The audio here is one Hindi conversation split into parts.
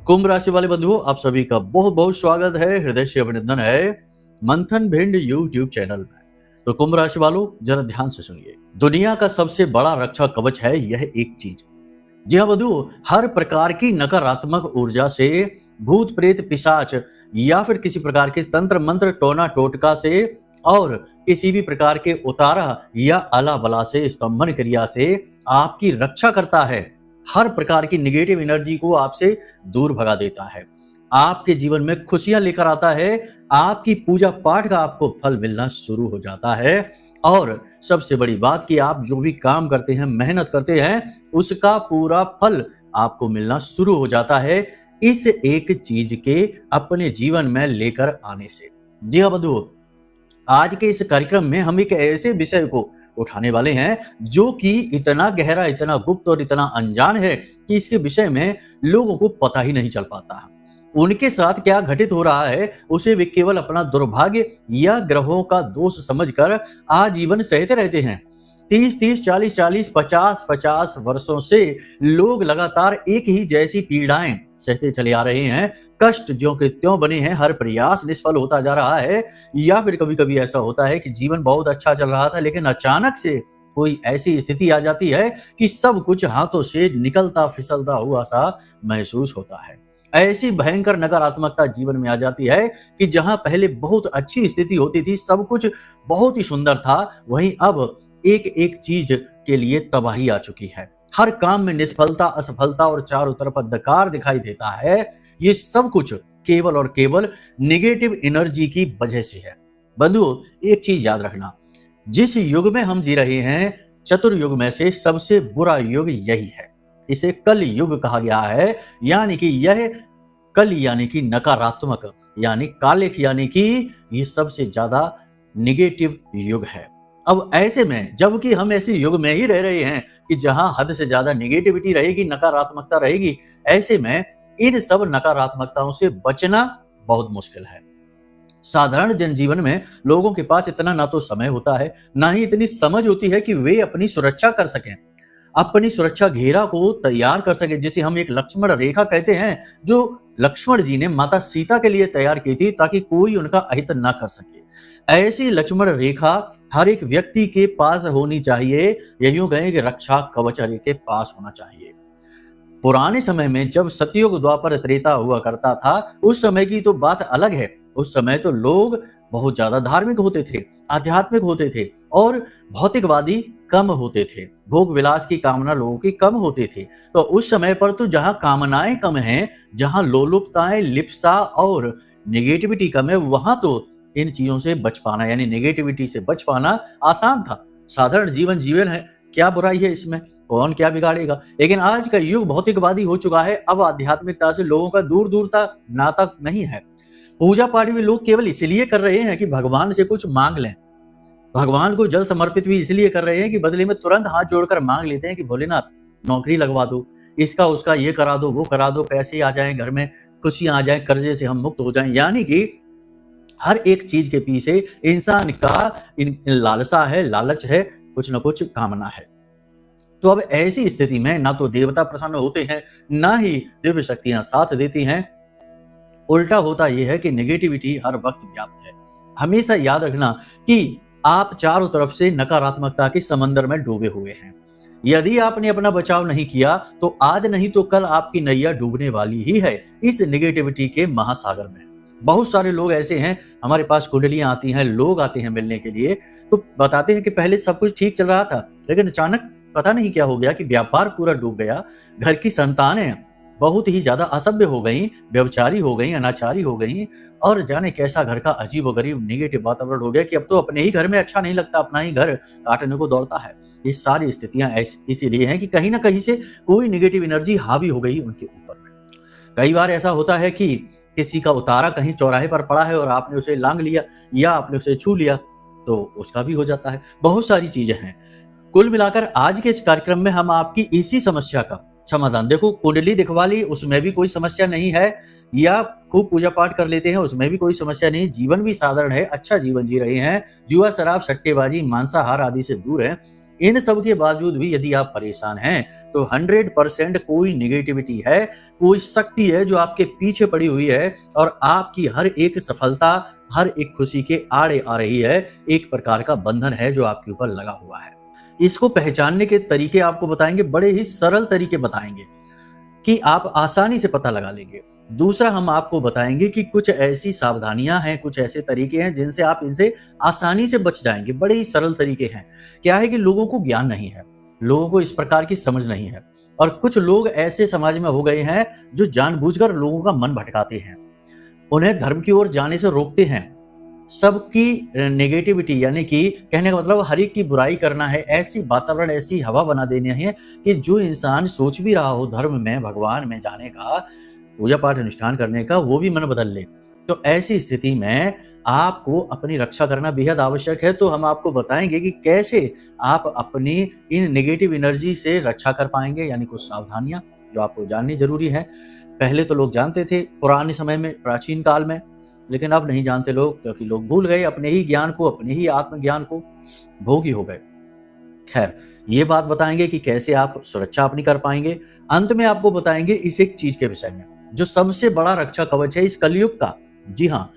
कुंभ राशि वाले बंधुओं, आप सभी का बहुत बहुत स्वागत है, हृदय से अभिनंदन है मंथन भिंड यूट्यूब चैनल में। तो कुंभ राशि वालों, जरा ध्यान से सुनिए। दुनिया का सबसे बड़ा रक्षा कवच है यह एक चीज। जी हाँ बंधुओं, हर प्रकार की नकारात्मक ऊर्जा से, भूत प्रेत पिशाच या फिर किसी प्रकार के तंत्र मंत्र टोना टोटका से और किसी भी प्रकार के उतारा या अला बला से, स्तंभन क्रिया से आपकी रक्षा करता है। हर प्रकार की निगेटिव एनर्जी को आपसे दूर भगा देता है, आपके जीवन में खुशियां लेकर आता है, आपकी पूजा पाठ का आपको फल मिलना शुरू हो जाता है। और सबसे बड़ी बात कि आप जो भी काम करते हैं, मेहनत करते हैं, उसका पूरा फल आपको मिलना शुरू हो जाता है इस एक चीज के अपने जीवन में लेकर आने से। जी हाँ बंधुओं, आज के इस कार्यक्रम में हम एक ऐसे विषय को उठाने वाले हैं जो कि इतना गहरा, इतना गुप्त और इतना अनजान है कि इसके विषय में लोगों को पता ही नहीं चल पाता। उनके साथ क्या घटित हो रहा है उसे वे केवल अपना दुर्भाग्य या ग्रहों का दोष समझकर आजीवन सहते रहते हैं। 30-30, 40-40, 50-50 वर्षों से लोग लगातार एक ही जैसी पीड़ाएं सहते चले आ रहे हैं। कष्ट ज्यों के त्यों बने हैं, हर प्रयास निष्फल होता जा रहा है। या फिर कभी कभी ऐसा होता है कि जीवन बहुत अच्छा चल रहा था, लेकिन अचानक से कोई ऐसी स्थिति आ जाती है कि सब कुछ हाथों से निकलता फिसलता हुआ सा महसूस होता है। ऐसी भयंकर नकारात्मकता जीवन में आ जाती है कि जहां पहले बहुत अच्छी स्थिति होती थी, सब कुछ बहुत ही सुंदर था, वहीं अब एक एक चीज के लिए तबाही आ चुकी है। हर काम में निष्फलता, असफलता और चारों तरफ अंधकार दिखाई देता है। ये सब कुछ केवल और केवल निगेटिव एनर्जी की वजह से है। बंधुओं, एक चीज याद रखना, जिस युग में हम जी रहे हैं, चतुर्युग में से सबसे बुरा युग यही है। इसे कल युग कहा गया है, यानी कि यह कल यानी कि नकारात्मक, यानी कालिक, यानी कि ये सबसे ज्यादा निगेटिव युग है। अब ऐसे में, जबकि हम ऐसे युग में ही रह रहे हैं कि जहां हद से ज्यादा निगेटिविटी रहेगी, नकारात्मकता रहेगी, ऐसे में इन सब नकारात्मकताओं से बचना बहुत मुश्किल है। साधारण जनजीवन में लोगों के पास इतना ना तो समय होता है, ना ही इतनी समझ होती है कि वे अपनी सुरक्षा कर सकें, अपनी सुरक्षा घेरा को तैयार कर सके, जिसे हम एक लक्ष्मण रेखा कहते हैं, जो लक्ष्मण जी ने माता सीता के लिए तैयार की थी ताकि कोई उनका अहित ना कर सके। ऐसी लक्ष्मण रेखा हर एक व्यक्ति के पास होनी चाहिए, या यूं कहें कि रक्षा कवच हर एक के पास होना चाहिए। पुराने समय में जब सतयुग, द्वापर, त्रेता हुआ करता था, उस समय की तो बात अलग है। उस समय तो लोग बहुत ज्यादा धार्मिक होते थे, आध्यात्मिक होते थे और भौतिकवादी कम होते थे। भोग विलास की कामना लोगों की कम होते थे। तो उस समय पर तो जहां कामनाएं कम हैं, जहां लोलुपताएं, लिप्सा और निगेटिविटी कम है, वहां तो इन चीजों से बच पाना, यानी नेगेटिविटी से बच पाना आसान था। साधारण जीवन जीवन है, क्या बुराई है इसमें, कौन क्या बिगाड़ेगा। लेकिन आज का युग भौतिकवादी हो चुका है। अब आध्यात्मिकता से लोगों का दूर दूर तक नाता नहीं है। पूजा पाठ भी लोग केवल इसलिए कर रहे हैं कि भगवान से कुछ मांग लें। भगवान को जल समर्पित भी इसलिए कर रहे हैं कि बदले में तुरंत हाथ जोड़कर मांग लेते हैं कि भोलेनाथ नौकरी लगवा दो, इसका उसका ये करा दो, वो करा दो, पैसे आ जाएं घर में, खुशियां आ जाएं, कर्जे से हम मुक्त हो जाएं। यानी कि हर एक चीज के पीछे इंसान का लालसा है, लालच है, कुछ ना कुछ कामना है। तो अब ऐसी स्थिति में ना तो देवता प्रसन्न होते हैं, ना ही दिव्य शक्तियां साथ देती हैं। उल्टा होता यह है कि नेगेटिविटी हर वक्त व्याप्त है। हमेशा याद रखना कि आप चारों तरफ से नकारात्मकता के समंदर में डूबे हुए हैं। यदि आपने अपना बचाव नहीं किया तो आज नहीं तो कल आपकी नैया डूबने वाली ही है इस नेगेटिविटी के महासागर में। बहुत सारे लोग ऐसे हैं, हमारे पास कुंडलियां आती हैं, लोग आते हैं मिलने के लिए, तो बताते हैं कि पहले सब कुछ ठीक चल रहा था, लेकिन अचानक पता नहीं क्या हो गया कि व्यापार पूरा डूब गया, घर की संतानें बहुत ही ज्यादा असभ्य हो गई, व्यभिचारी हो गई, अनाचारी हो गई, और जाने कैसा घर का अजीबोगरीब नेगेटिव वातावरण हो गया कि अब तो अपने ही घर में अच्छा नहीं लगता, अपना ही घर काटने को दौड़ता है। ये सारी स्थितियां इसीलिए हैं कि कहीं ना कहीं से कोई नेगेटिव एनर्जी हावी हो गई उनके ऊपर में। कई बार ऐसा होता है कि किसी का उतारा कहीं चौराहे पर पड़ा है और आपने उसे लांग लिया या आपने उसे छू लिया, तो उसका भी हो जाता है। बहुत सारी चीजें हैं। कुल मिलाकर आज के इस कार्यक्रम में हम आपकी इसी समस्या का समाधान, देखो कुंडली दिखवा ली उसमें भी कोई समस्या नहीं है, या खूब पूजा पाठ कर लेते हैं उसमें भी कोई समस्या नहीं, जीवन भी साधारण है, अच्छा जीवन जी रहे हैं, जुआ, शराब, सट्टेबाजी, मांसाहार आदि से दूर है, इन सब के बावजूद भी यदि आप परेशान हैं तो 100% कोई निगेटिविटी है, कोई शक्ति है जो आपके पीछे पड़ी हुई है और आपकी हर एक सफलता, हर एक खुशी के आड़े आ रही है। एक प्रकार का बंधन है जो आपके ऊपर लगा हुआ है। इसको पहचानने के तरीके आपको बताएंगे, बड़े ही सरल तरीके बताएंगे कि आप आसानी से पता लगा लेंगे। दूसरा, हम आपको बताएंगे कि कुछ ऐसी सावधानियां हैं, कुछ ऐसे तरीके हैं जिनसे आप इनसे आसानी से बच जाएंगे। बड़े ही सरल तरीके हैं। क्या है कि लोगों को ज्ञान नहीं है, लोगों को इस प्रकार की समझ नहीं है और कुछ लोग ऐसे समाज में हो गए हैं जो जानबूझकर लोगों का मन भटकाते हैं, उन्हें धर्म की ओर जाने से रोकते हैं। सबकी नेगेटिविटी, यानी कि कहने का मतलब हर एक की बुराई करना है, ऐसी वातावरण, ऐसी हवा बना देनी है कि जो इंसान सोच भी रहा हो धर्म में, भगवान में जाने का, पूजा पाठ अनुष्ठान करने का, वो भी मन बदल ले। तो ऐसी स्थिति में आपको अपनी रक्षा करना बेहद आवश्यक है। तो हम आपको बताएंगे कि कैसे आप अपनी इन नेगेटिव एनर्जी से रक्षा कर पाएंगे, यानी कुछ सावधानियां जो आपको जाननी जरूरी है। पहले तो लोग जानते थे पुराने समय में, प्राचीन काल में, लेकिन अब नहीं जानते लोग, क्योंकि लोग भूल गए अपने ही ज्ञान को, अपने ही आत्मज्ञान को, भोगी हो गए। खैर, ये बात बताएंगे कि कैसे आप सुरक्षा अपनी कर पाएंगे। अंत में आपको बताएंगे इस एक चीज के विषय में जो सबसे बड़ा रक्षा कवच है इस कलयुग का। जी हाँ,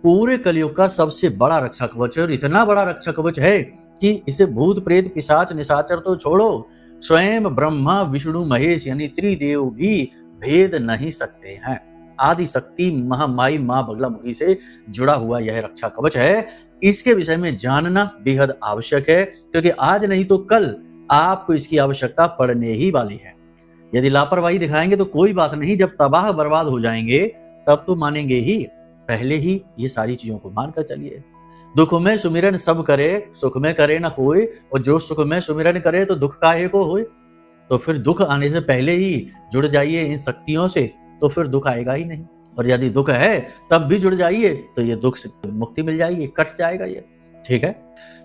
पूरे कलयुग का सबसे बड़ा रक्षा कवच है और इतना बड़ा रक्षा कवच है कि इसे भूत प्रेत पिशाच निशाचर तो छोड़ो, स्वयं ब्रह्मा विष्णु महेश यानी त्रिदेव भी भेद नहीं सकते हैं। आदि शक्ति महामाई मां बगलामुखी से जुड़ा हुआ यह रक्षा कवच है। इसके विषय में जानना बेहद आवश्यक है, क्योंकि आज नहीं तो कल आपको इसकी आवश्यकता पड़ने ही वाली है। यदि लापरवाही दिखाएंगे तो कोई बात नहीं, जब तबाह बर्बाद हो जाएंगे तब तो मानेंगे ही। पहले ही ये सारी चीजों को मानकर चलिए। दुख में सुमिरन सब करे, सुख में करे ना कोई, और जो सुख में सुमिरन करे तो दुख काहे को होए। तो फिर दुख आने से पहले ही जुड़ जाइए इन शक्तियों से, तो फिर दुख आएगा ही नहीं। और यदि दुख है तब भी जुड़ जाइए तो ये दुख से मुक्ति मिल जाएगी, कट जाएगा ये। ठीक है,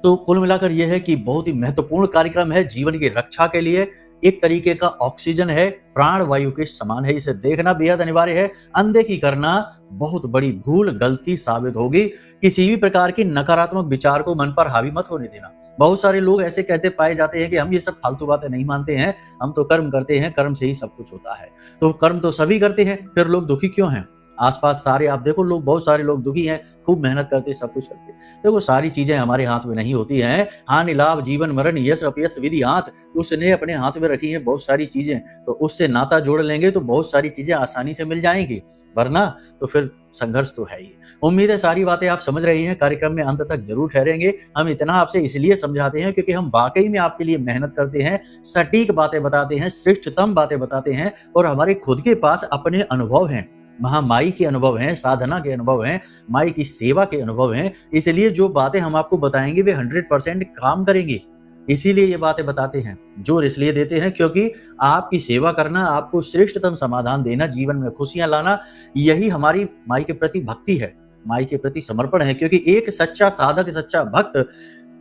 तो कुल मिलाकर यह है कि बहुत ही महत्वपूर्ण कार्यक्रम है जीवन की रक्षा के लिए। एक तरीके का ऑक्सीजन है, प्राण वायु के समान है। इसे देखना बेहद अनिवार्य है। अनदेखी करना बहुत बड़ी भूल, गलती साबित होगी। किसी भी प्रकार की नकारात्मक विचार को मन पर हावी मत होने देना। बहुत सारे लोग ऐसे कहते पाए जाते हैं कि हम ये सब फालतू बातें नहीं मानते हैं, हम तो कर्म करते हैं, कर्म से ही सब कुछ होता है। तो कर्म तो सभी करते हैं, फिर लोग दुखी क्यों हैं? आसपास सारे आप देखो, लोग, बहुत सारे लोग दुखी हैं, खूब मेहनत करते, सब कुछ करते। देखो, सारी चीजें हमारे हाथ में नहीं होती हैं। हानि लाभ, जीवन मरण, यश अपयश विधि हाथ, उसने अपने हाथ में रखी है बहुत सारी चीजें। तो उससे नाता जोड़ लेंगे तो बहुत सारी चीजें आसानी से मिल जाएंगी, वरना तो फिर संघर्ष तो है ही। उम्मीद है सारी बातें आप समझ रही हैं। कार्यक्रम में अंत तक जरूर ठहरेंगे। हम इतना आपसे इसलिए समझाते हैं क्योंकि हम वाकई में आपके लिए मेहनत करते हैं, सटीक बातें बताते हैं, श्रेष्ठतम बातें बताते हैं, और हमारे खुद के पास अपने अनुभव हैं, महामाई के अनुभव हैं, साधना के अनुभव हैं, माई की सेवा के अनुभव हैं। इसलिए जो बातें हम आपको बताएंगे वे 100% काम करेंगी। इसीलिए ये बातें बताते हैं, जोर इसलिए देते हैं क्योंकि आपकी सेवा करना, आपको श्रेष्ठतम समाधान देना, जीवन में खुशियां लाना, यही हमारी माई के प्रति भक्ति है, माई के प्रति समर्पण है। क्योंकि एक सच्चा साधक, सच्चा भक्त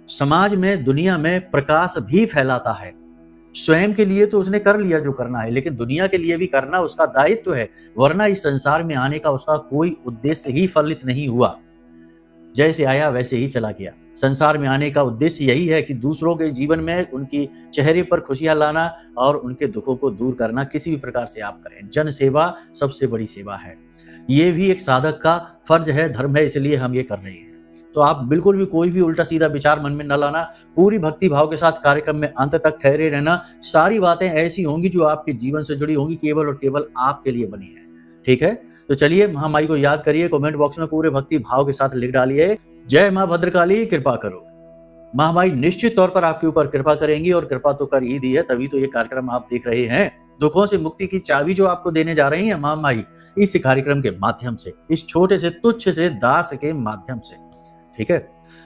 समाज में, दुनिया में प्रकाश भी फैलाता है। स्वयं के लिए तो उसने कर लिया जो करना है, लेकिन दुनिया के लिए भी करना उसका दायित्व है, वरना इस संसार में आने का उसका कोई उद्देश्य ही फलित नहीं हुआ। जैसे आया वैसे ही चला गया। संसार में आने का उद्देश्य यही है कि दूसरों के जीवन में उनकी चेहरे पर खुशियां लाना और उनके दुखों को दूर करना। किसी भी प्रकार से आप करें, जन सेवा सबसे बड़ी सेवा है। ये भी एक साधक का फर्ज है, धर्म है, इसलिए हम ये कर रहे हैं। तो आप बिल्कुल भी कोई भी उल्टा सीधा विचार मन में न लाना, पूरी भक्ति भाव के साथ कार्यक्रम में अंत तक ठहरे रहना। सारी बातें ऐसी होंगी जो आपके जीवन से जुड़ी होंगी, केवल और केवल आपके लिए बनी है। ठीक है, तो चलिए महामाई को याद करिए, कमेंट बॉक्स में पूरे भक्ति भाव के साथ लिख डालिए, जय मां भद्रकाली कृपा करो। महामाई निश्चित तौर पर आपके ऊपर कृपा करेंगी, और कृपा तो कर ही दी है, तभी तो ये कार्यक्रम आप देख रहे हैं। दुखों से मुक्ति की चाबी जो आपको देने जा रही है महामाई, इस कार्यक्रम के माध्यम से, इस छोटे से तुच्छ से दास के माध्यम से। ठीक है,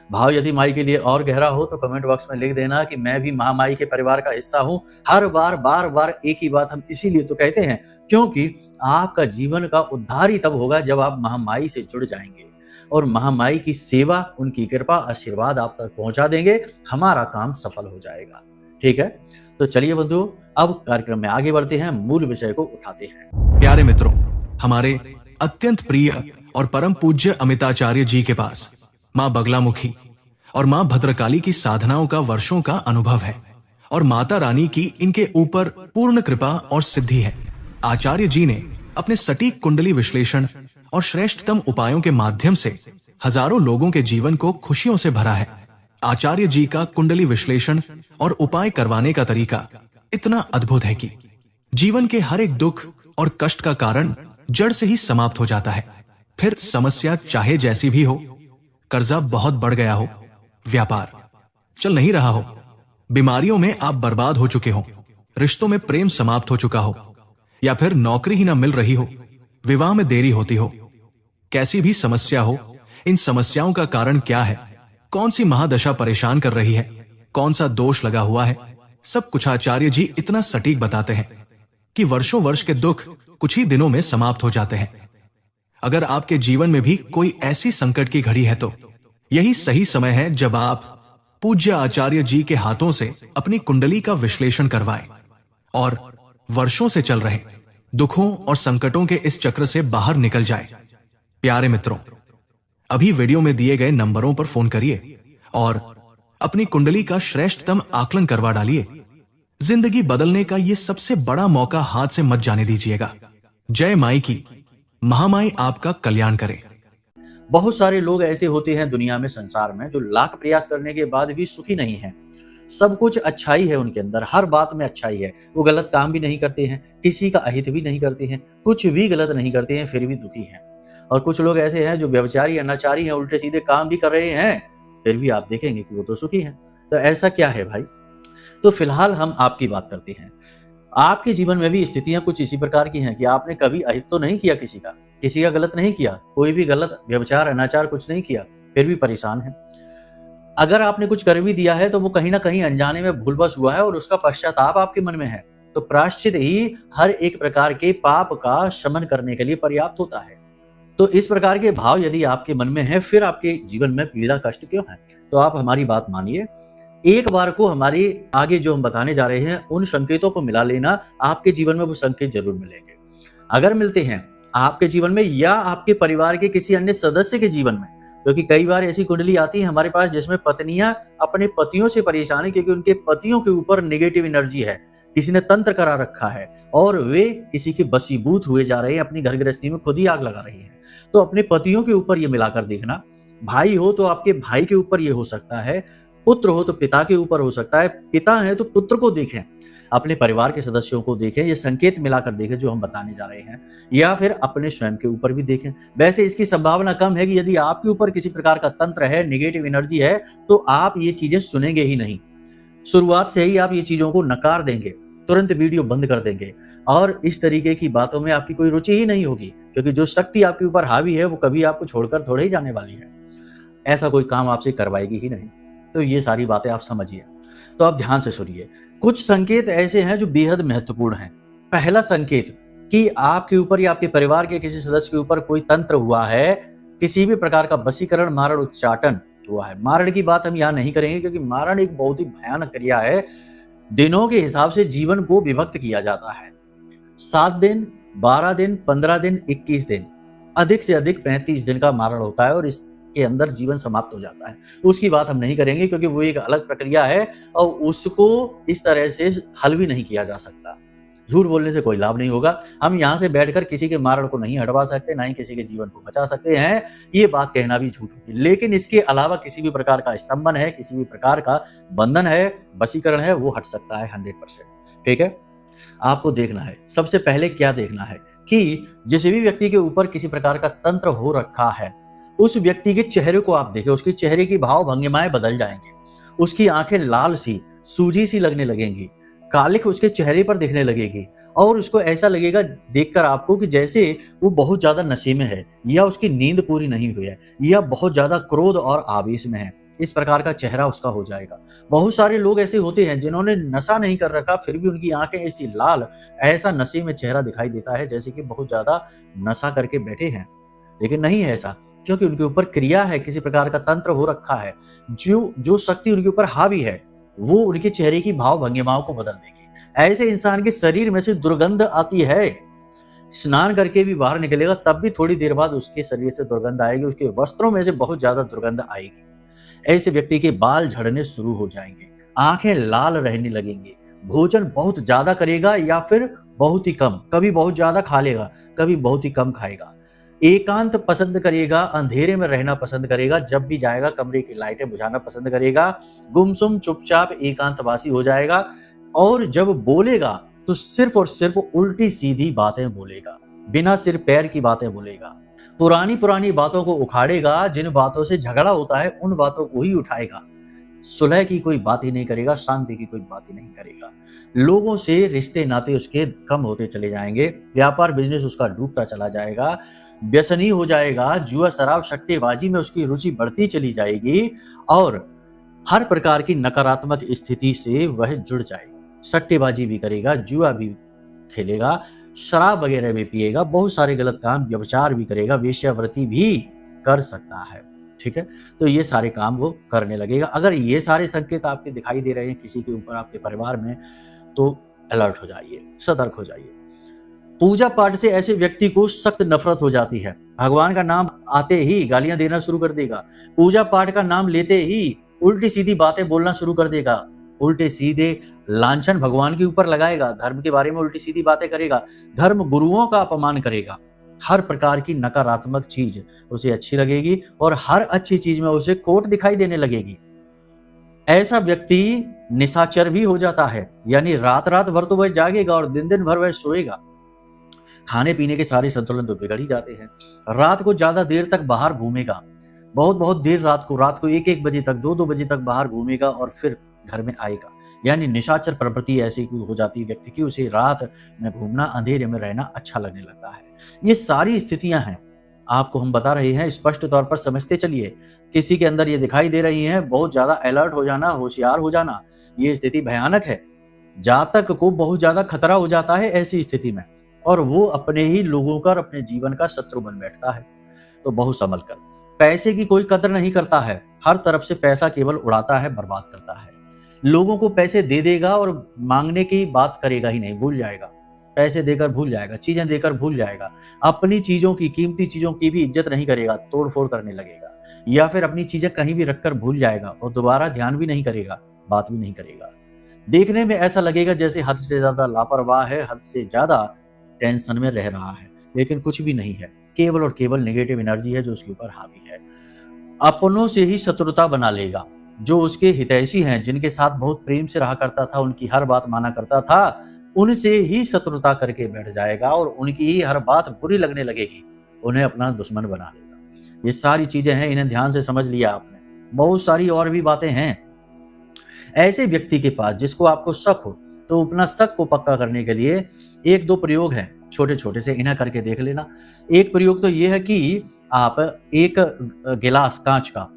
भाव यदि माई के लिए और गहरा हो तो कमेंट बॉक्स में लिख देना कि मैं भी महामाई के परिवार का हिस्सा हूं। हर बार बार बार एक ही बात हम इसीलिए तो कहते हैं, क्योंकि आपका जीवन का उद्धार ही तब होगा जब आप महामाई से जुड़ जाएंगे और महामाई की सेवा, उनकी कृपा, आशीर्वाद आप तक पहुंचा देंगे। हमारा काम सफल हो जाएगा। ठीक है, तो चलिए बंधुओं, अब कार्यक्रम में आगे बढ़ते हैं, मूल विषय को उठाते हैं। प्यारे मित्रों, हमारे अत्यंत प्रिय और परम पूज्य अमिताचार्य जी के पास मां बगलामुखी और मां भद्रकाली की साधनाओं का वर्षों का अनुभव है। और माता रानी की इनके ऊपर पूर्ण कृपा और सिद्धि है। आचार्य जी ने अपने सटीक कुंडली विश्लेषण और श्रेष्ठतम उपायों के माध्यम से हजारों लोगों के जीवन को खुशियों से भरा है। आचार्य जी का कुंडली विश्लेषण और उपाय करवाने का तरीका इतना अद्भुत है कि जीवन के हर एक दुख और कष्ट का कारण जड़ से ही समाप्त हो जाता है। फिर समस्या चाहे जैसी भी हो, कर्जा बहुत बढ़ गया हो, व्यापार चल नहीं रहा हो, बीमारियों में आप बर्बाद हो चुके हो, रिश्तों में प्रेम समाप्त हो चुका हो, या फिर नौकरी ही ना मिल रही हो, विवाह में देरी होती हो, कैसी भी समस्या हो, इन समस्याओं का कारण क्या है, कौन सी महादशा परेशान कर रही है, कौन सा दोष लगा हुआ है, सब कुछ आचार्य जी इतना सटीक बताते हैं कि वर्षों वर्ष के दुख कुछ ही दिनों में समाप्त हो जाते हैं। अगर आपके जीवन में भी कोई ऐसी संकट की घड़ी है तो यही सही समय है जब आप पूज्य आचार्य जी के हाथों से अपनी कुंडली का विश्लेषण करवाएं और वर्षों से चल रहे दुखों और संकटों के इस चक्र से बाहर निकल जाए। प्यारे मित्रों, अभी वीडियो में दिए गए नंबरों पर फोन करिए और अपनी कुंडली का श्रेष्ठतम आकलन करवा डालिए। जिंदगी बदलने का ये सबसे बड़ा मौका हाथ से मत जाने दीजिएगा। जय माई की, महामाई आपका कल्याण करे। बहुत सारे लोग ऐसे होते हैं दुनिया में, संसार में, जो लाख प्रयास करने के बाद भी सुखी नहीं हैं। सब कुछ अच्छाई है उनके अंदर, हर बात में अच्छाई है। वो गलत काम भी नहीं करते हैं, किसी का अहित भी नहीं करते हैं, कुछ भी गलत नहीं करते हैं, फिर भी दुखी हैं। और कुछ लोग ऐसे हैं जो व्यभिचारी, अनाचारी हैं, उल्टे सीधे काम भी कर रहे हैं, फिर भी आप देखेंगे कि वो तो सुखी हैं। तो ऐसा क्या है भाई? तो फिलहाल हम आपकी बात करते हैं। आपके जीवन में भी स्थितियां कुछ इसी प्रकार की हैं कि आपने कभी अहित तो नहीं किया, किसी का गलत नहीं किया, कोई भी गलत व्यभिचार, अनाचार कुछ नहीं किया, फिर भी परेशान है। अगर आपने कुछ कर भी दिया है तो वो कहीं ना कहीं अनजाने में भूलवश हुआ है और उसका पश्चाताप आपके मन में है। तो प्रायश्चित ही हर एक प्रकार के पाप का शमन करने के लिए पर्याप्त होता है। तो इस प्रकार के भाव यदि आपके मन में है, फिर आपके जीवन में पीड़ा कष्ट क्यों है? तो आप हमारी बात मानिए, एक बार को हमारी आगे जो हम बताने जा रहे हैं उन संकेतों को मिला लेना, आपके जीवन में वो संकेत जरूर मिलेंगे। अगर मिलते हैं आपके जीवन में या आपके परिवार के किसी अन्य सदस्य के जीवन में, क्योंकि कई बार ऐसी कुंडली आती है हमारे पास जिसमें पत्नियां अपने पतियों से परेशान है क्योंकि उनके पतियों के ऊपर नेगेटिव एनर्जी है, किसी ने तंत्र करा रखा है और वे किसी के बसीभूत हुए जा रहे हैं, अपनी घर गृहस्थी में खुद ही आग लगा रही हैं। तो अपने पतियों के ऊपर ये मिलाकर देखना। भाई हो तो आपके भाई के ऊपर ये हो सकता है, पुत्र हो तो पिता के ऊपर हो सकता है, पिता है तो पुत्र को देखें, अपने परिवार के सदस्यों को देखें, ये संकेत मिलाकर देखें जो हम बताने जा रहे हैं, या फिर अपने स्वयं के ऊपर भी देखें। वैसे इसकी संभावना कम है कि यदि आपके ऊपर किसी प्रकार का तंत्र है, नेगेटिव एनर्जी है, तो आप ये चीजें सुनेंगे ही नहीं। शुरुआत से ही आप ये चीजों को नकार देंगे, तुरंत वीडियो बंद कर देंगे और इस तरीके की बातों में आपकी कोई रुचि ही नहीं होगी, क्योंकि जो शक्ति आपके ऊपर हावी है वो कभी आपको छोड़कर थोड़े ही जाने वाली है। ऐसा कोई काम आपसे करवाएगी ही नहीं। तो ये सारी बातें आप समझिए। तो आप ध्यान से सुनिए। कुछ संकेत ऐसे हैं जो बेहद महत्वपूर्ण हैं। पहला संकेत कि आपके ऊपर या आपके परिवार के किसी सदस्य के ऊपर कोई तंत्र हुआ है, किसी भी प्रकार का वशीकरण, मारण, उच्चाटन हुआ है। मारण की बात हम यहाँ नहीं करेंगे क्योंकि मारण एक बहुत ही भयानक क्रिया है। दिनों के हिसाब से जीवन को विभक्त किया जाता है। 7 दिन, 12 दिन, 15 दिन, 21 दिन, अधिक से अधिक 35 दिन का मारण होता है और इसके अंदर जीवन समाप्त हो जाता है। उसकी बात हम नहीं करेंगे क्योंकि वो एक अलग प्रक्रिया है और उसको इस तरह से हल भी नहीं किया जा सकता। झूठ बोलने से कोई लाभ नहीं होगा। हम यहाँ से बैठकर किसी के मारण को नहीं हटवा सकते, ना ही किसी के जीवन को बचा सकते हैं। ये बात कहना भी झूठ होगी। लेकिन इसके अलावा किसी भी प्रकार का स्तंभन है, किसी भी प्रकार का बंधन है, वशीकरण है, वो हट सकता है 100%। ठीक है, आपको देखना है सबसे पहले क्या देखना है कि जिस भी व्यक्ति के ऊपर किसी प्रकार का तंत्र हो रखा है, उस व्यक्ति के चेहरे को आप देखें। उसके चेहरे की भाव भंगिमाएं बदल जाएंगे, उसकी आंखें लाल सी, सूजी सी लगने लगेंगी, कालिख उसके चेहरे पर दिखने लगेगी और उसको ऐसा लगेगा देखकर आपको कि जैसे वो बहुत ज्यादा नशे में है या उसकी नींद पूरी नहीं हुई है या बहुत ज्यादा क्रोध और आवेश में है। इस प्रकार का चेहरा उसका हो जाएगा। बहुत सारे लोग ऐसे होते हैं जिन्होंने नशा नहीं कर रखा, फिर भी उनकी आंखें ऐसी लाल, ऐसा नशे में चेहरा दिखाई देता है जैसे कि बहुत ज्यादा नशा करके बैठे हैं। लेकिन नहीं है ऐसा, क्योंकि उनके ऊपर क्रिया है, किसी प्रकार का तंत्र हो रखा है। जो शक्ति उनके ऊपर हावी है वो उनके चेहरे की भाव भंगिमाओं को बदल देगी। ऐसे इंसान के शरीर में से दुर्गंध आती है, स्नान करके भी बाहर निकलेगा तब भी थोड़ी देर बाद उसके शरीर से दुर्गंध आएगी, उसके वस्त्रों में से बहुत ज्यादा दुर्गंध आएगी। ऐसे व्यक्ति के बाल झड़ने शुरू हो जाएंगे, आंखें लाल रहने लगेंगी, भोजन बहुत ज्यादा करेगा या फिर बहुत ही कम, कभी बहुत ज्यादा खा लेगा, कभी बहुत ही कम खाएगा। एकांत पसंद करेगा, अंधेरे में रहना पसंद करेगा, जब भी जाएगा कमरे की लाइटें बुझाना पसंद करेगा, गुमसुम चुपचाप एकांतवासी हो जाएगा और जब बोलेगा तो सिर्फ और सिर्फ उल्टी सीधी बातें बोलेगा, बिना सिर पैर की बातें बोलेगा। पुरानी पुरानी बातों को उखाड़ेगा, जिन बातों से झगड़ा होता है उन बातों को ही उठाएगा। सुलह की कोई बात ही नहीं करेगा, शांति की कोई बात ही नहीं करेगा। लोगों से रिश्ते नाते उसके कम होते चले जाएंगे, व्यापार बिजनेस उसका डूबता चला जाएगा, व्यसनी हो जाएगा, जुआ शराब सट्टेबाजी में उसकी रुचि बढ़ती चली जाएगी और हर प्रकार की नकारात्मक स्थिति से वह जुड़ जाएगा। सट्टेबाजी भी करेगा, जुआ भी खेलेगा, शराब वगैरह भी पिएगा, बहुत सारे गलत काम, व्यभिचार भी करेगा, वेश्यावृत्ति भी कर सकता है। ठीक है, तो ये सारे काम वो करने लगेगा। अगर ये सारे संकेत आपके दिखाई दे रहे हैं किसी के ऊपर आपके परिवार में, तो अलर्ट हो जाइए, सतर्क हो जाइए। पूजा पाठ से ऐसे व्यक्ति को सख्त नफरत हो जाती है। भगवान का नाम आते ही गालियां देना शुरू कर देगा, पूजा पाठ का नाम लेते ही उल्टी सीधी बातें बोलना शुरू कर देगा, उल्टे सीधे लांछन भगवान के ऊपर लगाएगा, धर्म के बारे में उल्टी सीधी बातें करेगा, धर्म गुरुओं का अपमान करेगा। हर प्रकार की नकारात्मक चीज उसे अच्छी लगेगी और हर अच्छी चीज में उसे खोट दिखाई देने लगेगी। ऐसा व्यक्ति निशाचर भी हो जाता है, यानी रात रात भर तो वह जागेगा और दिन दिन भर वह सोएगा। खाने पीने के सारे संतुलन तो बिगड़ ही जाते हैं। रात को ज्यादा देर तक बाहर घूमेगा, बहुत बहुत देर रात को 1-1 बजे तक, 2-2 बजे तक बाहर घूमेगा और फिर घर में आएगा। यानी निशाचर प्रवृत्ति ऐसी हो जाती है व्यक्ति की, उसे रात में घूमना, अंधेरे में रहना अच्छा लगने लगता है। ये सारी स्थितियां हैं, आपको हम बता रहे हैं, स्पष्ट तौर पर समझते चलिए। किसी के अंदर ये दिखाई दे रही है, बहुत ज्यादा अलर्ट हो जाना, होशियार हो जाना, ये स्थिति भयानक है। जातक को बहुत ज्यादा खतरा हो जाता है ऐसी स्थिति में और वो अपने ही लोगों का और अपने जीवन का शत्रु बन बैठता है। तो बहुत संभल कर। पैसे की कोई कदर नहीं करता है, हर तरफ से पैसा केवल उड़ाता है, बर्बाद करता है। लोगों को पैसे दे देगा और मांगने की बात करेगा ही नहीं, भूल जाएगा। पैसे देकर भूल जाएगा, चीजें देकर भूल जाएगा, अपनी चीजों की, कीमती चीजों की भी इज्जत नहीं करेगा, तोड़ फोड़ करने लगेगा, या फिर अपनी चीजें कहीं भी रखकर भूल जाएगा और दोबारा ध्यान भी नहीं करेगा, बात भी नहीं करेगा। देखने में ऐसा लगेगा जैसे हद से ज्यादा लापरवाह है, हद से ज्यादा टेंशन में रह रहा है, लेकिन कुछ भी नहीं है, केवल और केवल नेगेटिव एनर्जी है जो उसके ऊपर हावी है। अपनों से ही शत्रुता बना लेगा, जो उसके हितैषी हैं, जिनके साथ बहुत प्रेम से रहा करता था, उनकी हर बात माना करता था, उनसे ही शत्रुता करके बैठ जाएगा और उनकी ही हर बात बुरी लगने लगेगी, उन्हें अपना दुश्मन बना लेगा। ये सारी चीजें हैं, इन्हें ध्यान से समझ लिया आपने। बहुत सारी और भी बातें हैं। ऐसे व्यक्ति के पास जिसको आपको शक हो, तो अपना शक को पक्का करने के लिए 1-2 प्रयोग हैं, छोटे छोटे से, इन्हें करके देख लेना। एक प्रयोग तो ये है कि आप एक गिलास कांच का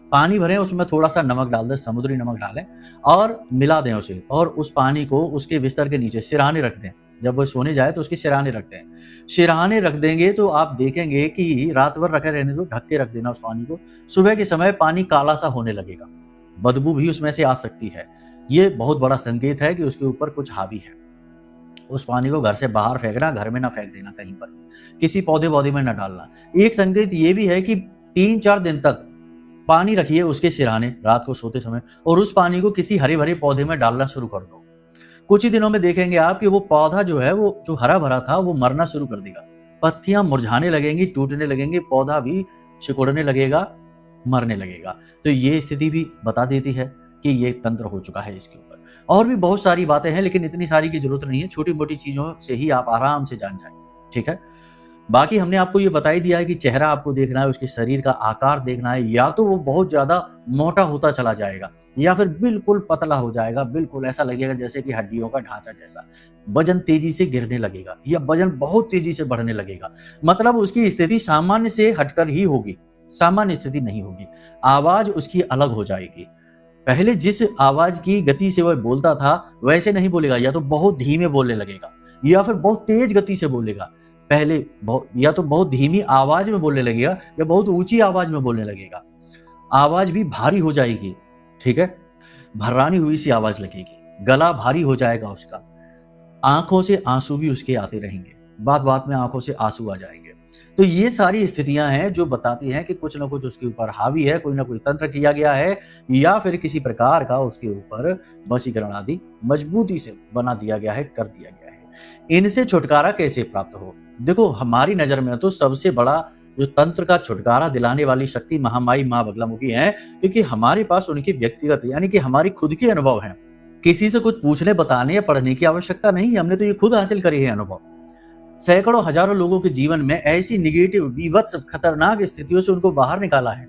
पानी भरें, उसमें थोड़ा सा नमक डाल दें, समुद्री नमक डालें और मिला दें उसे, और उस पानी को उसके बिस्तर के नीचे सिरहाने रख दें। जब वो सोने जाए तो उसके सिरहाने रख दें। सिरहाने रख देंगे तो आप देखेंगे कि रात भर रखे रहने दो, ढक के रख देना उस पानी को। सुबह के समय पानी काला सा होने लगेगा, बदबू भी उसमें से आ सकती है। ये बहुत बड़ा संकेत है कि उसके ऊपर कुछ हावी है। उस पानी को घर से बाहर फेंकना, घर में ना फेंक देना, कहीं पर किसी पौधे में ना डालना। एक संकेत ये भी है कि 3-4 दिन तक पानी रखिए उसके सिरहाने रात को सोते समय, और उस पानी को किसी हरे भरे पौधे में डालना शुरू कर दो। कुछ ही दिनों में देखेंगे आप कि वो पौधा जो है, वो जो हरा भरा था, वो मरना शुरू कर देगा, पत्तियां मुरझाने लगेंगी, टूटने लगेंगे, पौधा भी सिकुड़ने लगेगा, मरने लगेगा। तो ये स्थिति भी बता देती है कि ये तंत्र हो चुका है इसके ऊपर। और भी बहुत सारी बातें हैं, लेकिन इतनी सारी की जरूरत नहीं है, छोटी मोटी चीजों से ही आप आराम से जान जाएंगे। ठीक है, बाकी हमने आपको ये बता ही दिया है कि चेहरा आपको देखना है, उसके शरीर का आकार देखना है, या तो वो बहुत ज्यादा मोटा होता चला जाएगा या फिर बिल्कुल पतला हो जाएगा, बिल्कुल ऐसा लगेगा जैसे कि हड्डियों का ढांचा जैसा। वजन तेजी से गिरने लगेगा या वजन बहुत तेजी से बढ़ने लगेगा, मतलब उसकी स्थिति सामान्य से हटकर ही होगी, सामान्य स्थिति नहीं होगी। आवाज उसकी अलग हो जाएगी, पहले जिस आवाज की गति से वह बोलता था वैसे नहीं बोलेगा, या तो बहुत धीमे बोलने लगेगा या फिर बहुत तेज गति से बोलेगा। पहले या तो बहुत धीमी आवाज में बोलने लगेगा या बहुत ऊंची आवाज में बोलने लगेगा। आवाज भी भारी हो जाएगी, ठीक है, भर्रानी हुई सी आवाज लगेगी, गला भारी हो जाएगा उसका, आंखों से आंसू भी उसके आते रहेंगे, बात बात में आंखों से आंसू आ जाएंगे। तो ये सारी स्थितियां हैं जो बताती हैं कि कुछ ना कुछ उसके ऊपर हावी है, कोई ना कोई तंत्र किया गया है या फिर किसी प्रकार का उसके ऊपर वशीकरण आदि मजबूती से बना दिया गया है, कर दिया गया है। इनसे छुटकारा कैसे प्राप्त हो? देखो, हमारी नजर में तो सबसे बड़ा जो तंत्र का छुटकारा दिलाने वाली शक्ति महामाई माँ बगलामुखी है, क्योंकि हमारे पास उनके व्यक्तिगत यानी कि हमारी खुद के अनुभव हैं। किसी से कुछ पूछने, बताने या पढ़ने की आवश्यकता नहीं है, हमने तो ये खुद हासिल करे हैं अनुभव। सैकड़ों हजारों लोगों के जीवन में ऐसी निगेटिव, विभत्स, खतरनाक स्थितियों से उनको बाहर निकाला है,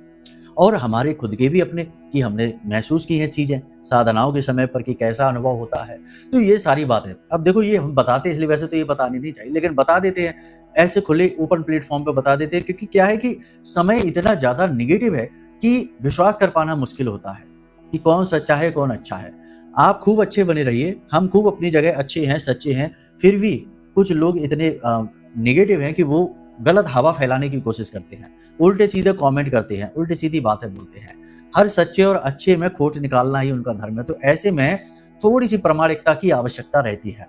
और हमारे खुद के भी अपने कि हमने महसूस की हैं चीजें साधनाओं के समय पर कि कैसा अनुभव होता है। तो ये सारी बातें अब देखो, ये हम बताते इसलिए, वैसे तो ये बतानी नहीं चाहिए, लेकिन बता देते हैं ऐसे खुले ओपन प्लेटफॉर्म पे बता देते हैं, क्योंकि क्या है कि समय इतना ज्यादा निगेटिव है कि विश्वास कर पाना मुश्किल होता है कि कौन सच्चा है, कौन अच्छा है। आप खूब अच्छे बने रहिए, हम खूब अपनी जगह अच्छे हैं, सच्चे हैं, फिर भी कुछ लोग इतने निगेटिव हैं कि वो गलत हवा फैलाने की कोशिश करते हैं, उल्टे सीधे कमेंट करते हैं, उल्टी सीधी बातें बोलते हैं। हर सच्चे और अच्छे में खोट निकालना ही उनका धर्म है। तो ऐसे में थोड़ी सी प्रामाणिकता की आवश्यकता रहती है,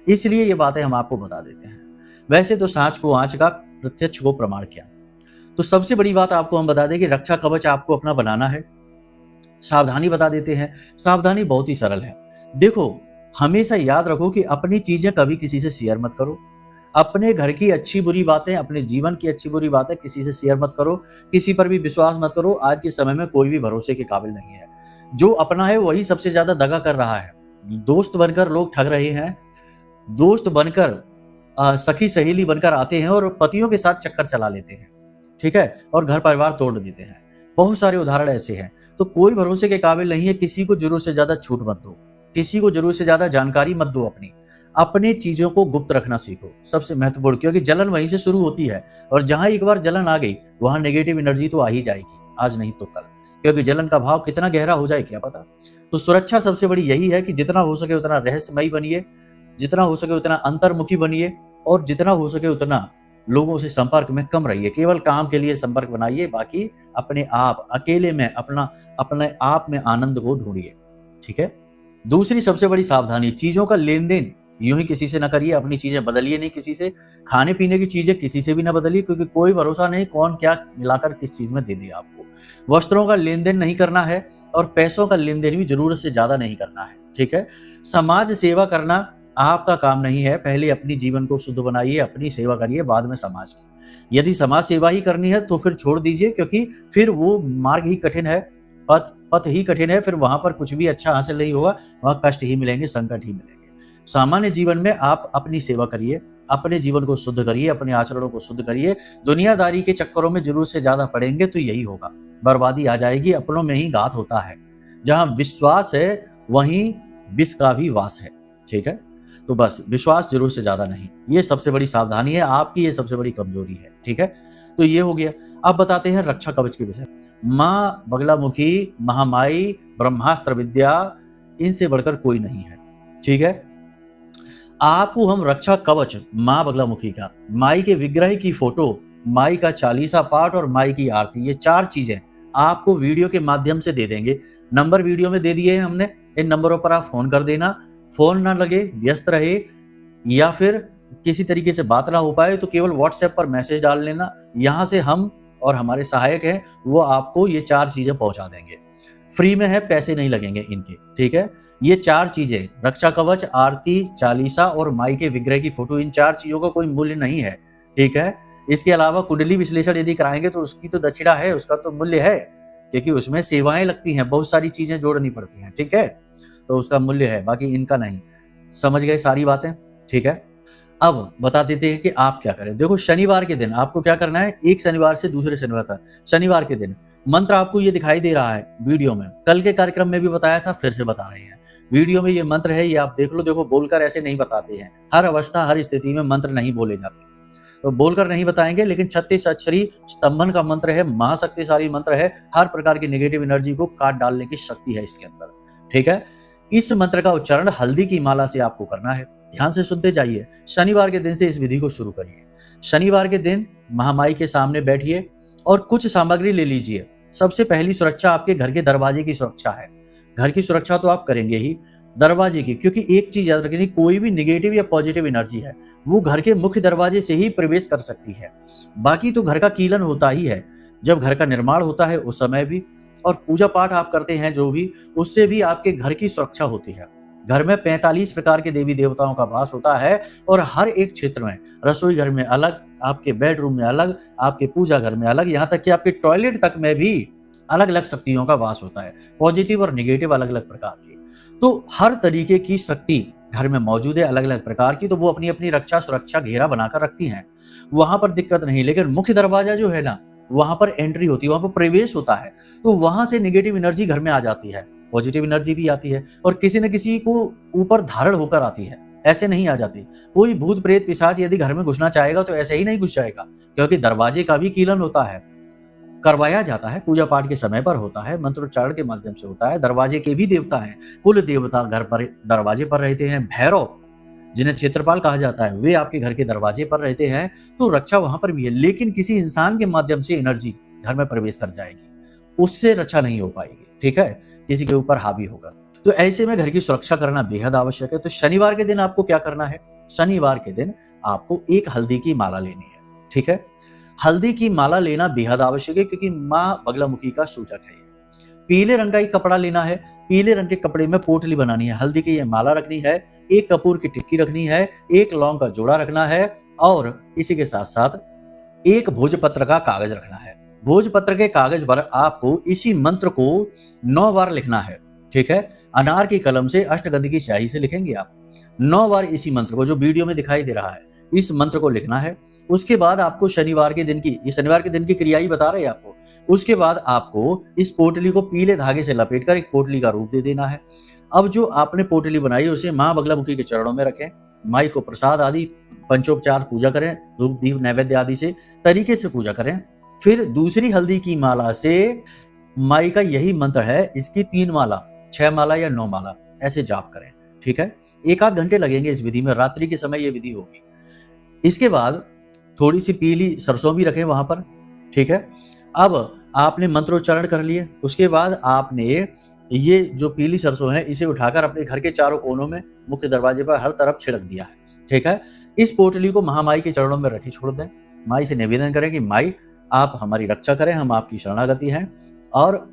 इसलिए ये बातें हम आपको बता देते हैं। वैसे तो सांच को आंच का, प्रत्यक्ष को प्रमाण क्या। तो सबसे बड़ी बात आपको हम बता दें कि रक्षा कवच आपको अपना बनाना है। सावधानी बता देते हैं। सावधानी बहुत ही सरल है। देखो, हमेशा याद रखो कि अपनी चीजें कभी किसी से शेयर मत करो। अपने घर की अच्छी बुरी बातें, अपने जीवन की अच्छी बुरी बातें किसी से शेयर मत करो। किसी पर भी विश्वास मत करो। आज के समय में कोई भी भरोसे के काबिल नहीं है। जो अपना है वही सबसे ज्यादा दगा कर रहा है। दोस्त बनकर लोग ठग रहे हैं। दोस्त बनकर सखी सहेली बनकर आते हैं और पतियों के साथ चक्कर चला लेते हैं, ठीक है, और घर परिवार तोड़ देते हैं। बहुत सारे उदाहरण ऐसे हैं। तो कोई भरोसे के काबिल नहीं है। किसी को जरूरत से ज्यादा छूट मत दो। किसी को जरूरत से ज्यादा जानकारी मत दो। अपनी चीजों को गुप्त रखना सीखो, सबसे महत्वपूर्ण, क्योंकि जलन वहीं से शुरू होती है, और जहां एक बार जलन आ गई वहां नेगेटिव एनर्जी तो आ ही जाएगी, आज नहीं तो कल, क्योंकि जलन का भाव कितना गहरा हो जाए क्या पता। तो सुरक्षा सबसे बड़ी यही है कि जितना हो सके उतना रहस्यमयी बनिए, जितना हो सके उतना अंतर्मुखी बनिए, और जितना हो सके उतना लोगों से संपर्क में कम रहिए। केवल काम के लिए संपर्क बनाइए, बाकी अपने आप अकेले में अपने आप में आनंद को ढूंढिए, ठीक है। दूसरी सबसे बड़ी सावधानी, चीजों का लेन देन यूं ही किसी से ना करिए। अपनी चीजें बदलिए नहीं किसी से। खाने पीने की चीजें किसी से भी ना बदलिए, क्योंकि कोई भरोसा नहीं कौन क्या मिलाकर किस चीज में दे दे आपको। वस्त्रों का लेन देन नहीं करना है, और पैसों का लेन देन भी जरूरत से ज्यादा नहीं करना है, ठीक है। समाज सेवा करना आपका काम नहीं है। पहले अपनी जीवन को शुद्ध बनाइए, अपनी सेवा करिए, बाद में समाज की। यदि समाज सेवा ही करनी है तो फिर छोड़ दीजिए, क्योंकि फिर वो मार्ग ही कठिन है, पथ ही कठिन है। फिर वहां पर कुछ भी अच्छा हासिल नहीं होगा, वहां कष्ट ही मिलेंगे, संकट ही मिलेंगे। सामान्य जीवन में आप अपनी सेवा करिए, अपने जीवन को शुद्ध करिए, अपने आचरणों को शुद्ध करिए। दुनियादारी के चक्करों में जरूर से ज्यादा पड़ेंगे तो यही होगा, बर्बादी आ जाएगी। अपनों में ही घात होता है। जहां विश्वास है वहीं विष का भी वास है, ठीक है। तो बस विश्वास जरूर से ज्यादा नहीं, ये सबसे बड़ी सावधानी है आपकी, ये सबसे बड़ी कमजोरी है, ठीक है। तो ये हो गया। अब बताते हैं रक्षा कवच के विषय। माँ बगलामुखी, महामाई, ब्रह्मास्त्र विद्या, इनसे बढ़कर कोई नहीं है, ठीक है। आपको हम रक्षा कवच माँ बगलामुखी का, माई के विग्रह की फोटो, माई का चालीसा पाठ और माई की आरती, ये 4 चीजें आपको वीडियो के माध्यम से दे देंगे। नंबर वीडियो में दे दिए हैं हमने। इन नंबरों पर आप फोन कर देना। फोन ना लगे, व्यस्त रहे, या फिर किसी तरीके से बात ना हो पाए तो केवल व्हाट्सएप पर मैसेज डाल लेना। यहाँ से हम और हमारे सहायक हैं वो आपको ये 4 चीजें पहुंचा देंगे। फ्री में है, पैसे नहीं लगेंगे इनके, ठीक है। ये 4 चीजें, रक्षा कवच, आरती, चालीसा और माई के विग्रह की फोटो, इन 4 चीजों का कोई मूल्य नहीं है, ठीक है। इसके अलावा कुंडली विश्लेषण यदि कराएंगे तो उसकी तो दक्षिणा है, उसका तो मूल्य है, क्योंकि उसमें सेवाएं लगती हैं, बहुत सारी चीजें जोड़नी पड़ती हैं, ठीक है। तो उसका मूल्य है, बाकी इनका नहीं। समझ गए सारी बातें, ठीक है। अब बता देते हैं कि आप क्या करें। देखो, शनिवार के दिन आपको क्या करना है, एक शनिवार से दूसरे शनिवार तक, शनिवार के दिन मंत्र आपको ये दिखाई दे रहा है वीडियो में। कल के कार्यक्रम में भी बताया था, फिर से बता रहे हैं। वीडियो में ये मंत्र है, ये आप देख लो। देखो, बोलकर ऐसे नहीं बताते हैं। हर अवस्था, हर स्थिति में मंत्र नहीं बोले जाते, तो बोलकर नहीं बताएंगे। लेकिन 36 अक्षरी स्तंभन का मंत्र है, महाशक्तिशाली मंत्र है। हर प्रकार की नेगेटिव एनर्जी को काट डालने की शक्ति है इसके अंदर, ठीक है। इस मंत्र का उच्चारण हल्दी की माला से आपको करना है। ध्यान से सुनते जाइए। शनिवार के दिन से इस विधि को शुरू करिए। शनिवार के दिन महामाई के सामने बैठिए और कुछ सामग्री ले लीजिए। सबसे पहली सुरक्षा आपके घर के दरवाजे की सुरक्षा है। घर की सुरक्षा तो आप करेंगे ही, दरवाजे की, क्योंकि एक चीज याद रखनी, कोई भी निगेटिव या पॉजिटिव एनर्जी है वो घर के मुख्य दरवाजे से ही प्रवेश कर सकती है। बाकी तो घर का कीलन होता ही है, जब घर का निर्माण होता है उस समय भी, और पूजा पाठ आप करते हैं जो भी, उससे भी आपके घर की सुरक्षा होती है। घर में 45 प्रकार के देवी देवताओं का वास होता है और हर एक क्षेत्र में, रसोई घर में अलग, आपके बेडरूम में अलग, आपके पूजा घर में अलग, यहाँ तक कि आपके टॉयलेट तक में भी अलग अलग शक्तियों का वास होता है, पॉजिटिव और निगेटिव अलग अलग प्रकार की। तो हर तरीके की शक्ति घर में मौजूद है अलग अलग प्रकार की, तो वो अपनी अपनी रक्षा सुरक्षा घेरा बनाकर रखती हैं, वहां पर दिक्कत नहीं। लेकिन मुख्य दरवाजा जो है ना, वहां पर एंट्री होती है, वहां पर प्रवेश होता है, तो वहां से नेगेटिव एनर्जी घर में आ जाती है, पॉजिटिव एनर्जी भी आती है, और किसी न किसी को ऊपर धारण होकर आती है, ऐसे नहीं आ जाती। कोई भूत प्रेत पिशाच यदि घर में घुसना चाहेगा तो ऐसे ही नहीं घुस जाएगा, क्योंकि दरवाजे का भी कीलन होता है, करवाया जाता है, पूजा पाठ के समय पर होता है, मंत्रोच्चारण के माध्यम से होता है। दरवाजे के भी देवता हैं, कुल देवता घर पर दरवाजे पर रहते हैं। भैरव जिन्हें क्षेत्रपाल कहा जाता है, वे आपके घर के दरवाजे पर रहते हैं, तो रक्षा वहां पर भी है। लेकिन किसी इंसान के माध्यम से एनर्जी घर में प्रवेश कर जाएगी, उससे रक्षा नहीं हो पाएगी, ठीक है, किसी के ऊपर हावी होगा। तो ऐसे में घर की सुरक्षा करना बेहद आवश्यक है। तो शनिवार के दिन आपको क्या करना है? शनिवार के दिन आपको एक हल्दी की माला लेनी है, ठीक है। हल्दी की माला लेना बेहद आवश्यक है, क्योंकि माँ बगलामुखी का सूचक है। पीले रंग का एक कपड़ा लेना है, पीले रंग के कपड़े में पोटली बनानी है, हल्दी की ये माला रखनी है, एक कपूर की टिक्की रखनी है, एक लौंग का जोड़ा रखना है, और इसी के साथ साथ एक भोजपत्र का कागज रखना है। भोजपत्र के कागज पर आपको इसी मंत्र को 9 बार लिखना है, ठीक है। अनार की कलम से अष्टगंध की स्याही से लिखेंगे आप 9 बार इसी मंत्र को, जो वीडियो में दिखाई दे रहा है, इस मंत्र को लिखना है। उसके बाद आपको शनिवार के दिन की, ये शनिवार के दिन की क्रिया ही बता रहे हैं आपको। उसके बाद आपको इस पोटली को पीले धागे से लपेटकर एक पोटली का रूप दे देना है। अब जो आपने पोटली बनाई है उसे माँ बगलामुखी के चरणों में रखें, माई को प्रसाद आदि पंचोपचार पूजा करें, धूप दीप नैवेद्य आदि से तरीके से पूजा करें। फिर दूसरी हल्दी की माला से, माई का यही मंत्र है, इसकी 3 माला, 6 माला या 9 माला ऐसे जाप करें, ठीक है। 1 आध घंटे लगेंगे इस विधि में, रात्रि के समय ये विधि होगी। इसके बाद थोड़ी सी पीली सरसों भी रखें वहां पर, ठीक है। अब आपने मंत्रोच्चारण कर लिए, उसके बाद आपने ये जो पीली सरसों है इसे उठाकर अपने घर के चारों कोनों में, मुख्य दरवाजे पर हर तरफ छिड़क दिया है, ठीक है। इस पोटली को महामाई के चरणों में रखी छोड़ दें। माई से निवेदन करें कि माई आप हमारी रक्षा करें, हम आपकी शरणागति हैं और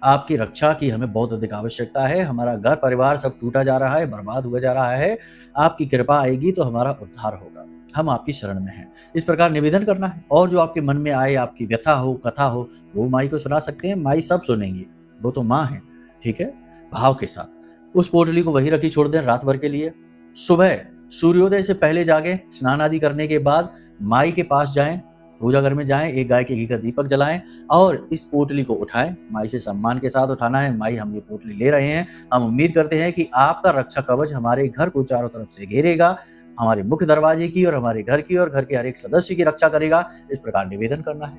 आपकी रक्षा की हमें बहुत अधिक आवश्यकता है। हमारा घर परिवार सब टूटा जा रहा है, बर्बाद हुआ जा रहा है, आपकी कृपा आएगी तो हमारा उद्धार होगा, हम आपकी शरण में हैं। इस प्रकार निवेदन करना है, और जो आपके मन में आए, आपकी व्यथा हो, कथा हो, वो माई को सुना सकते हैं, माई सब सुनेंगी, वो तो माँ है, ठीक है। भाव के साथ उस पोटली को वही रखी छोड़ दें रात भर के लिए। सुबह सूर्योदय से पहले जागे, स्नान आदि करने के बाद माई के पास जाएं, पूजा घर में जाएं, एक गाय के घी का दीपक जलाएं और इस पोटली को उठाएं। माई से सम्मान के साथ उठाना है, माई हम ये पोटली ले रहे हैं, हम उम्मीद करते हैं कि आपका रक्षा कवच हमारे घर को चारों तरफ से घेरेगा, हमारे मुख्य दरवाजे की और हमारे घर की और घर के हर एक सदस्य की रक्षा करेगा। इस प्रकार निवेदन करना है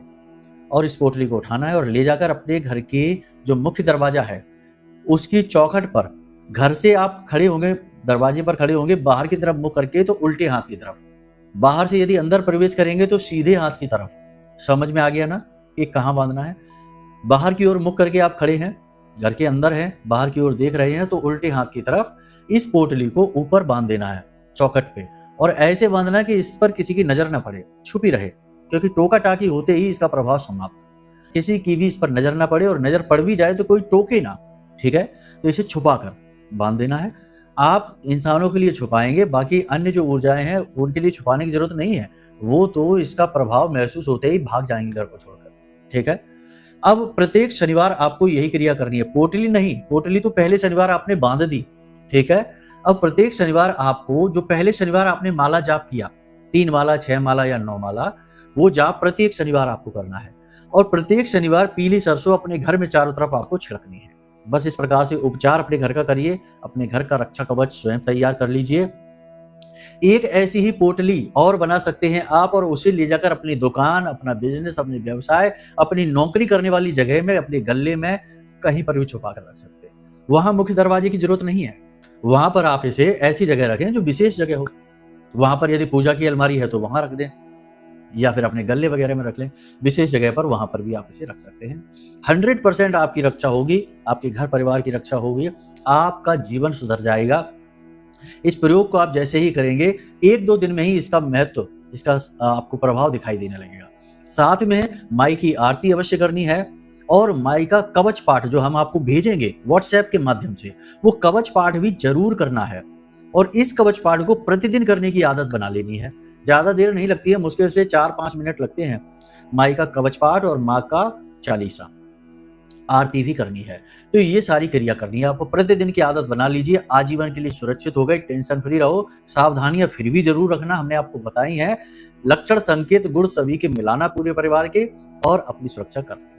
और इस पोटली को उठाना है और ले जाकर अपने घर के जो मुख्य दरवाजा है उसकी चौखट पर, घर से आप खड़े होंगे, दरवाजे पर खड़े होंगे, बाहर की तरफ मुख करके तो उल्टे हाथ की तरफ, बाहर से यदि अंदर प्रवेश करेंगे तो सीधे हाथ की तरफ। समझ में आ गया ना कि कहाँ बांधना है? बाहर की ओर मुख करके आप खड़े हैं, घर के अंदर हैं, बाहर की ओर देख रहे हैं, तो उल्टे हाथ की तरफ इस पोटली को ऊपर बांध देना है चौखट पे, और ऐसे बांधना है कि इस पर किसी की नजर न पड़े, छुपी रहे, क्योंकि टोका टाकी होते ही इसका प्रभाव समाप्त, किसी की भी इस पर नजर ना पड़े, और नजर पड़ भी जाए तो कोई टोके ना, ठीक है। तो इसे छुपा कर बांध देना है। आप इंसानों के लिए छुपाएंगे, बाकी अन्य जो ऊर्जाएं हैं उनके लिए छुपाने की जरूरत नहीं है, वो तो इसका प्रभाव महसूस होते ही भाग जाएंगे घर को छोड़कर, ठीक है। अब प्रत्येक शनिवार आपको यही क्रिया करनी है, पोटली नहीं, पोटली तो पहले शनिवार आपने बांध दी, ठीक है। अब प्रत्येक शनिवार आपको, जो पहले शनिवार आपने माला जाप किया, 3 माला, 6 माला या 9 माला, वो जाप प्रत्येक शनिवार आपको करना है, और प्रत्येक शनिवार पीली सरसों अपने घर में चारों तरफ आपको छिड़कनी है। बस इस प्रकार से उपचार अपने घर का करिए, अपने घर का रक्षा कवच स्वयं तैयार कर लीजिए। एक ऐसी ही पोटली और बना सकते हैं आप, और उसे ले जाकर अपनी दुकान, अपना बिजनेस, अपने व्यवसाय, अपनी नौकरी करने वाली जगह में, अपने गले में कहीं पर भी छुपा कर रख सकते हैं। वहां मुख्य दरवाजे की जरूरत नहीं है, वहां पर आप इसे ऐसी जगह रखें जो विशेष जगह हो। वहां पर यदि पूजा की अलमारी है तो वहां रख दें, या फिर अपने गले वगैरह में रख लें, विशेष जगह पर वहां पर भी आप इसे रख सकते हैं। 100% आपकी रक्षा होगी, आपके घर परिवार की रक्षा होगी, आपका जीवन सुधर जाएगा। इस प्रयोग को आप जैसे ही करेंगे 1-2 दिन में ही इसका महत्व, इसका आपको प्रभाव दिखाई देने लगेगा। साथ में माई की आरती अवश्य करनी है और माई का कवच पाठ जो हम आपको भेजेंगे व्हाट्सएप के माध्यम से, वो कवच पाठ भी जरूर करना है और इस कवच पाठ को प्रतिदिन करने की आदत बना लेनी है। ज्यादा देर नहीं लगती है, मुश्किल से 4-5 मिनट लगते हैं। माई का कवच पाठ और माँ का चालीसा, आरती भी करनी है। तो ये सारी क्रिया करनी है आपको, प्रतिदिन की आदत बना लीजिए, आजीवन के लिए सुरक्षित हो गए, टेंशन फ्री रहो। सावधानियां फिर भी जरूर रखना, हमने आपको बताई हैं। लक्षण, संकेत, गुण सभी के मिलाना पूरे परिवार के और अपनी सुरक्षा करना।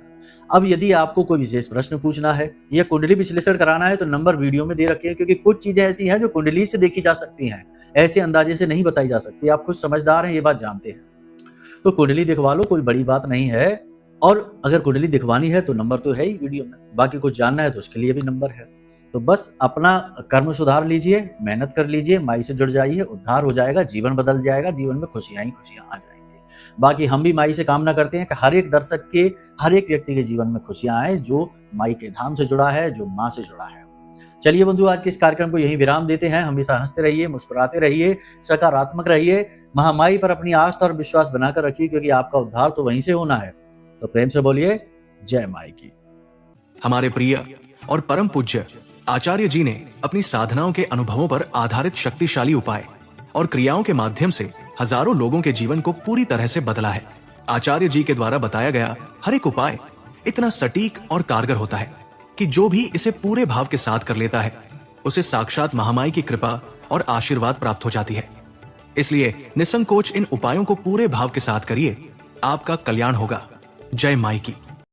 अब यदि आपको कोई विशेष प्रश्न पूछना है या कुंडली विश्लेषण कराना है तो नंबर वीडियो में दे रखे हैं, क्योंकि कुछ चीजें ऐसी हैं जो कुंडली से देखी जा सकती हैं, ऐसे अंदाजे से नहीं बताई जा सकती। आप खुद समझदार हैं, ये बात जानते हैं, तो कुंडली दिखवा लो, कोई बड़ी बात नहीं है। और अगर कुंडली दिखवानी है तो नंबर तो है ही वीडियो में, बाकी कुछ जानना है तो उसके लिए भी नंबर है। तो बस अपना कर्म सुधार लीजिए, मेहनत कर लीजिए, माई से जुड़ जाइए, उद्धार हो जाएगा, जीवन बदल जाएगा, जीवन में खुशियां ही खुशियां आ जाएंगी। बाकी हम भी माई से कामना करते हैं कि हर एक दर्शक के, हर एक व्यक्ति के जीवन में खुशियां आए जो माई के धाम से जुड़ा है, जो माँ से जुड़ा है। चलिए बंधु, आज के इस कार्यक्रम को यहीं विराम देते हैं। हमेशा हंसते रहिए, मुस्कुराते रहिए, सकारात्मक रहिए, महामाई पर अपनी आस्था और विश्वास बनाकर रखिए, क्योंकि आपका उद्धार तो वहीं से होना है। तो प्रेम से बोलिए जय माई की। हमारे प्रिय और परम पूज्य आचार्य जी ने अपनी साधनाओं के अनुभवों पर आधारित शक्तिशाली उपाय और क्रियाओं के माध्यम से हजारों लोगों के जीवन को पूरी तरह से बदला है। आचार्य जी के द्वारा बताया गया हर एक उपाय इतना सटीक और कारगर होता है कि जो भी इसे पूरे भाव के साथ कर लेता है उसे साक्षात महामाई की कृपा और आशीर्वाद प्राप्त हो जाती है। इसलिए निसंकोच इन उपायों को पूरे भाव के साथ करिए, आपका कल्याण होगा। जय माई की।